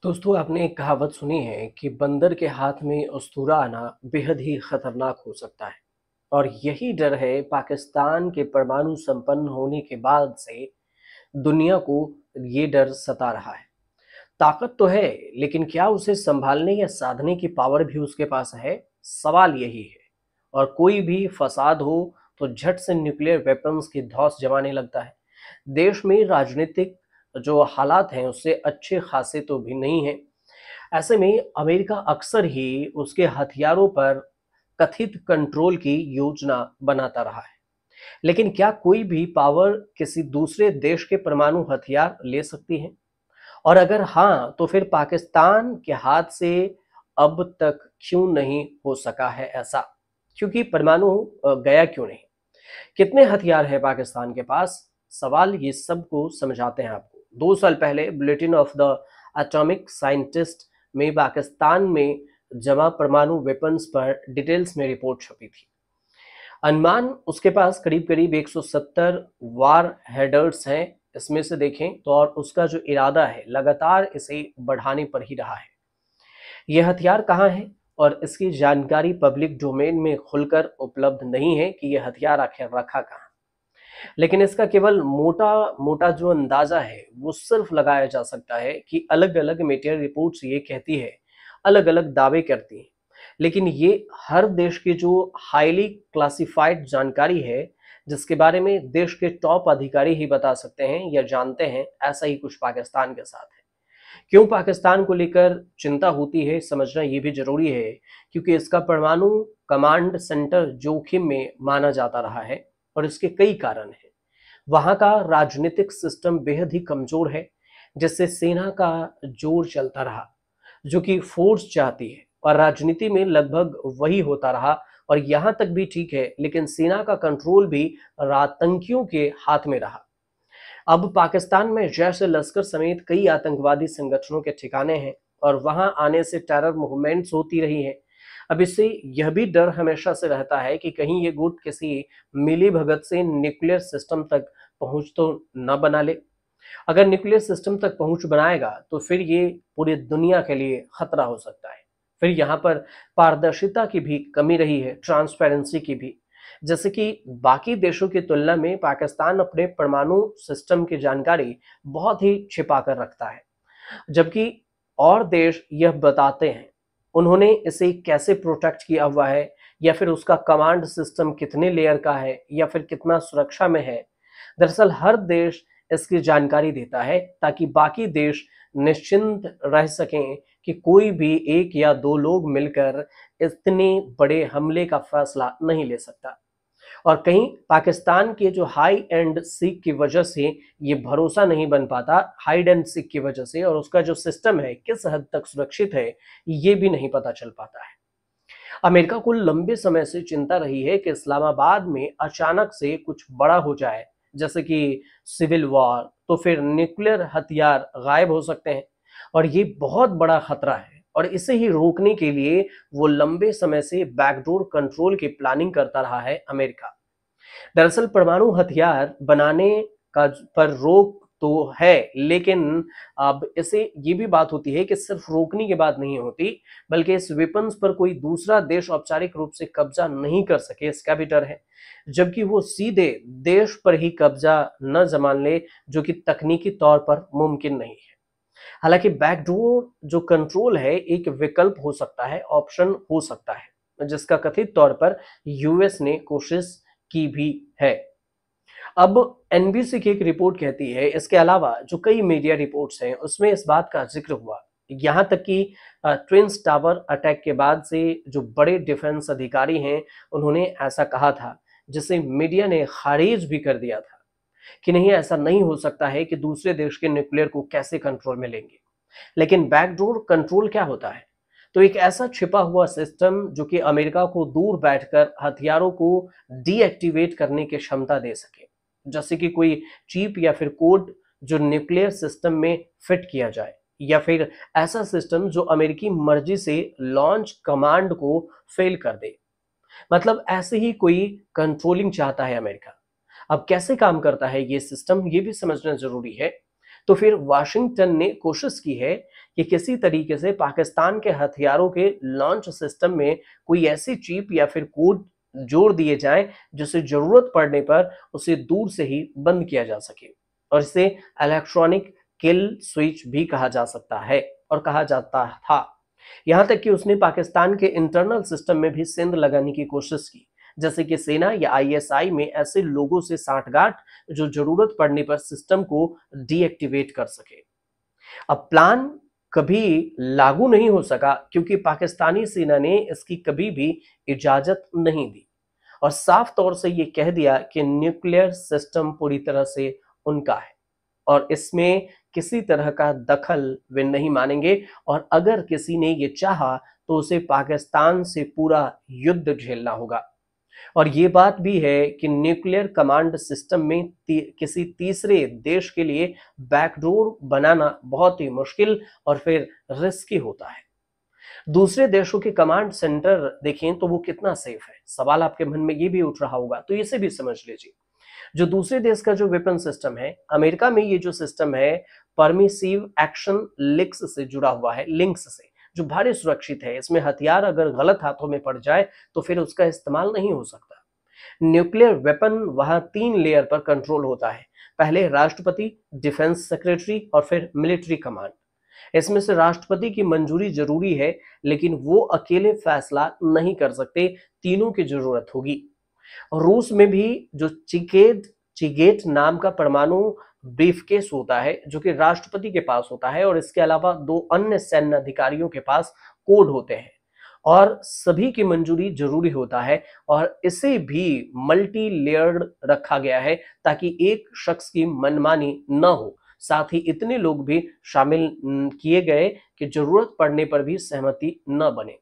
दोस्तों, आपने एक कहावत सुनी है कि बंदर के हाथ में अस्तूरा आना बेहद ही खतरनाक हो सकता है। और यही डर है पाकिस्तान के परमाणु संपन्न होने के बाद से दुनिया को ये डर सता रहा है। ताकत तो है, लेकिन क्या उसे संभालने या साधने की पावर भी उसके पास है? सवाल यही है। और कोई भी फसाद हो तो झट से न्यूक्लियर वेपन्स की धौंस जमाने लगता है। देश में राजनीतिक जो हालात हैं उससे अच्छे खासे तो भी नहीं है। ऐसे में अमेरिका अक्सर ही उसके हथियारों पर कथित कंट्रोल की योजना बनाता रहा है। लेकिन क्या कोई भी पावर किसी दूसरे देश के परमाणु हथियार ले सकती है? और अगर हाँ, तो फिर पाकिस्तान के हाथ से अब तक क्यों नहीं हो सका है ऐसा? क्योंकि परमाणु गया क्यों नहीं? कितने हथियार हैं पाकिस्तान के पास? सवाल ये सबको समझाते हैं आपको। 2 साल पहले bulletin of the atomic scientist में पाकिस्तान में जमा परमाणु वेपन्स पर डिटेल्स में रिपोर्ट छपी थी। अनुमान उसके पास करीब करीब 170 वार हेडर्स हैं। इसमें से देखें तो और उसका जो इरादा है लगातार इसे बढ़ाने पर ही रहा है। ये हथियार कहाँ है और इसकी जानकारी पब्लिक डोमेन में खुलकर उपलब्ध नहीं है कि ये हथियार आखिर रखा कहाँ। लेकिन इसका केवल मोटा मोटा जो अंदाजा है वो सिर्फ लगाया जा सकता है कि अलग अलग मीडिया रिपोर्ट्स ये कहती है, अलग अलग दावे करती हैं। लेकिन ये हर देश की जो हाईली क्लासिफाइड जानकारी है, जिसके बारे में देश के टॉप अधिकारी ही बता सकते हैं या जानते हैं, ऐसा ही कुछ पाकिस्तान के साथ है। क्यों पाकिस्तान को लेकर चिंता होती है समझना ये भी जरूरी है, क्योंकि इसका परमाणु कमांड सेंटर जोखिम में माना जाता रहा है। और इसके कई कारण हैं। वहां का राजनीतिक सिस्टम बेहद ही कमजोर है, जिससे सेना का जोर चलता रहा, जो कि फोर्स चाहती है, और राजनीति में लगभग वही होता रहा। और यहां तक भी ठीक है, लेकिन सेना का कंट्रोल भी आतंकियों के हाथ में रहा। अब पाकिस्तान में जैश ए लश्कर समेत कई आतंकवादी संगठनों के ठिकाने हैं, और वहां आने से टेरर मूवमेंट्स होती रही हैं। अब इससे यह भी डर हमेशा से रहता है कि कहीं ये गुट किसी मिली भगत से न्यूक्लियर सिस्टम तक पहुंच तो न बना ले। अगर न्यूक्लियर सिस्टम तक पहुंच बनाएगा तो फिर ये पूरी दुनिया के लिए खतरा हो सकता है। फिर यहाँ पर पारदर्शिता की भी कमी रही है, ट्रांसपेरेंसी की भी। जैसे कि बाकी देशों की तुलना में पाकिस्तान अपने परमाणु सिस्टम की जानकारी बहुत ही छिपा कर रखता है, जबकि और देश यह बताते हैं उन्होंने इसे कैसे प्रोटेक्ट किया हुआ है, या फिर उसका कमांड सिस्टम कितने लेयर का है, या फिर कितना सुरक्षा में है। दरअसल हर देश इसकी जानकारी देता है ताकि बाकी देश निश्चिंत रह सकें कि कोई भी एक या दो लोग मिलकर इतने बड़े हमले का फैसला नहीं ले सकता। और कहीं पाकिस्तान के जो हाई एंड सीक की वजह से ये भरोसा नहीं बन पाता, हाइड एंड सीक की वजह से, और उसका जो सिस्टम है किस हद तक सुरक्षित है ये भी नहीं पता चल पाता है। अमेरिका को लंबे समय से चिंता रही है कि इस्लामाबाद में अचानक से कुछ बड़ा हो जाए, जैसे कि सिविल वॉर, तो फिर न्यूक्लियर हथियार गायब हो सकते हैं। और ये बहुत बड़ा खतरा है, और इसे ही रोकने के लिए वो लंबे समय से बैकडोर कंट्रोल की प्लानिंग करता रहा है अमेरिका। दरअसल परमाणु हथियार बनाने का पर रोक तो है, लेकिन अब इसे ये भी बात होती है कि सिर्फ रोकने की बात नहीं होती, बल्कि इस वेपन्स पर कोई दूसरा देश औपचारिक रूप से कब्जा नहीं कर सके, इसका भी डर है। जबकि वो सीधे देश पर ही कब्जा न जमा ले, जो कि तकनीकी तौर पर मुमकिन नहीं है। हालांकि बैकडोर जो कंट्रोल है एक विकल्प हो सकता है, ऑप्शन हो सकता है, जिसका कथित तौर पर यूएस ने कोशिश की भी है। अब एनबीसी की एक रिपोर्ट कहती है, इसके अलावा जो कई मीडिया रिपोर्ट्स हैं उसमें इस बात का जिक्र हुआ, यहाँ तक कि ट्विंस टावर अटैक के बाद से जो बड़े डिफेंस अधिकारी हैं उन्होंने ऐसा कहा था, जिसे मीडिया ने खारिज भी कर दिया था कि नहीं, ऐसा नहीं हो सकता है कि दूसरे देश के न्यूक्लियर को कैसे कंट्रोल में लेंगे। लेकिन बैकडोर कंट्रोल क्या होता है? तो एक ऐसा छिपा हुआ सिस्टम जो कि अमेरिका को दूर बैठकर हथियारों को डीएक्टिवेट करने की क्षमता दे सके, जैसे कि कोई चिप या फिर कोड जो न्यूक्लियर सिस्टम में फिट किया जाए, या फिर ऐसा सिस्टम जो अमेरिकी मर्जी से लॉन्च कमांड को फेल कर दे। मतलब ऐसे ही कोई कंट्रोलिंग चाहता है अमेरिका। अब कैसे काम करता है ये सिस्टम, ये भी समझना जरूरी है। तो फिर वाशिंगटन ने कोशिश की है कि किसी तरीके से पाकिस्तान के हथियारों के लॉन्च सिस्टम में कोई ऐसी चिप या फिर कोड जोड़ दिए जाएं जिसे जरूरत पड़ने पर उसे दूर से ही बंद किया जा सके। और इसे इलेक्ट्रॉनिक किल स्विच भी कहा जा सकता है और कहा जाता था। यहां तक कि उसने पाकिस्तान के इंटरनल सिस्टम में भी सेंध लगाने की कोशिश की, जैसे कि सेना या आईएसआई में ऐसे लोगों से सांठगांठ जो जरूरत पड़ने पर सिस्टम को डीएक्टिवेट कर सके। अब प्लान कभी लागू नहीं हो सका क्योंकि पाकिस्तानी सेना ने इसकी कभी भी इजाजत नहीं दी और साफ तौर से ये कह दिया कि न्यूक्लियर सिस्टम पूरी तरह से उनका है और इसमें किसी तरह का दखल वे नहीं मानेंगे। और अगर किसी ने ये चाहा तो उसे पाकिस्तान से पूरा युद्ध झेलना होगा। और ये बात भी है कि न्यूक्लियर कमांड सिस्टम में किसी तीसरे देश के लिए बैकडोर बनाना बहुत ही मुश्किल और फिर रिस्की होता है। दूसरे देशों के कमांड सेंटर देखें तो वो कितना सेफ है, सवाल आपके मन में ये भी उठ रहा होगा, तो इसे भी समझ लीजिए। जो दूसरे देश का जो वेपन सिस्टम है, अमेरिका में ये जो सिस्टम है परमिसिव एक्शन लिंक्स से जुड़ा हुआ है, लिंक्स से, जो भारी सुरक्षित है। इसमें हथियार अगर गलत हाथों में पड़ जाए तो फिर उसका इस्तेमाल नहीं हो सकता। न्यूक्लियर वेपन वहां 3 लेयर पर कंट्रोल होता है, पहले राष्ट्रपति, डिफेंस सेक्रेटरी और फिर मिलिट्री कमांड। इसमें से राष्ट्रपति की मंजूरी जरूरी है, लेकिन वो अकेले फैसला नहीं कर सकते, तीनों की जरूरत होगी। रूस में भी जो चिगेट नाम का परमाणु ब्रीफकेस होता है जो कि राष्ट्रपति के पास होता है और इसके अलावा 2 अन्य सैन्य अधिकारियों के पास कोड होते हैं और सभी की मंजूरी जरूरी होता है। और इसे भी मल्टी लेयर्ड रखा गया है ताकि एक शख्स की मनमानी न हो। साथ ही इतने लोग भी शामिल किए गए कि जरूरत पड़ने पर भी सहमति न बने।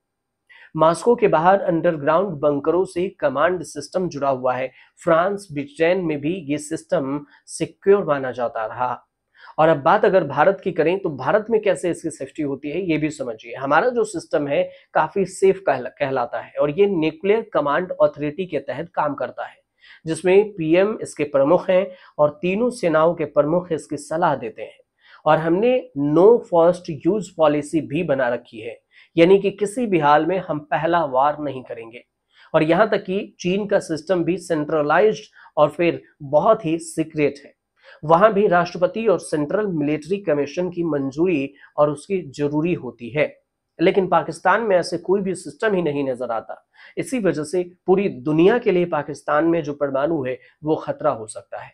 मॉस्को के बाहर अंडरग्राउंड बंकरों से कमांड सिस्टम जुड़ा हुआ है। फ्रांस, ब्रिटेन में भी ये सिस्टम सिक्योर माना जाता रहा। और अब बात अगर भारत की करें तो भारत में कैसे इसकी सेफ्टी होती है ये भी समझिए। हमारा जो सिस्टम है काफी सेफ कहलाता है और ये न्यूक्लियर कमांड अथॉरिटी के तहत काम करता है, जिसमें पीएम इसके प्रमुख हैं और तीनों सेनाओं के प्रमुख इसकी सलाह देते हैं। और हमने नो फर्स्ट यूज पॉलिसी भी बना रखी है, यानी कि किसी भी हाल में हम पहला वार नहीं करेंगे। और यहां तक कि चीन का सिस्टम भी सेंट्रलाइज्ड और फिर बहुत ही सीक्रेट है। वहां भी राष्ट्रपति और सेंट्रल मिलिट्री कमीशन की मंजूरी और उसकी जरूरी होती है, लेकिन पाकिस्तान में ऐसे कोई भी सिस्टम ही नहीं नजर आता। इसी वजह से पूरी दुनिया के लिए पाकिस्तान में जो परमाणु है वो खतरा हो सकता है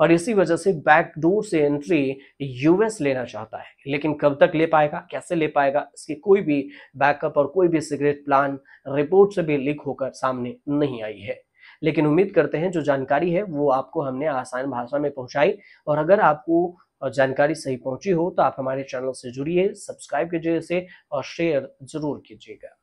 और इसी वजह से बैकडोर से एंट्री यूएस लेना चाहता है, लेकिन कब तक ले पाएगा, कैसे ले पाएगा, इसकी कोई भी बैकअप और कोई भी सीक्रेट प्लान रिपोर्ट से भी लीक होकर सामने नहीं आई है। लेकिन उम्मीद करते हैं जो जानकारी है वो आपको हमने आसान भाषा में पहुंचाई। और अगर आपको जानकारी सही पहुंची हो तो आप हमारे चैनल से जुड़िए, सब्सक्राइब कीजिए इसे और शेयर जरूर कीजिएगा।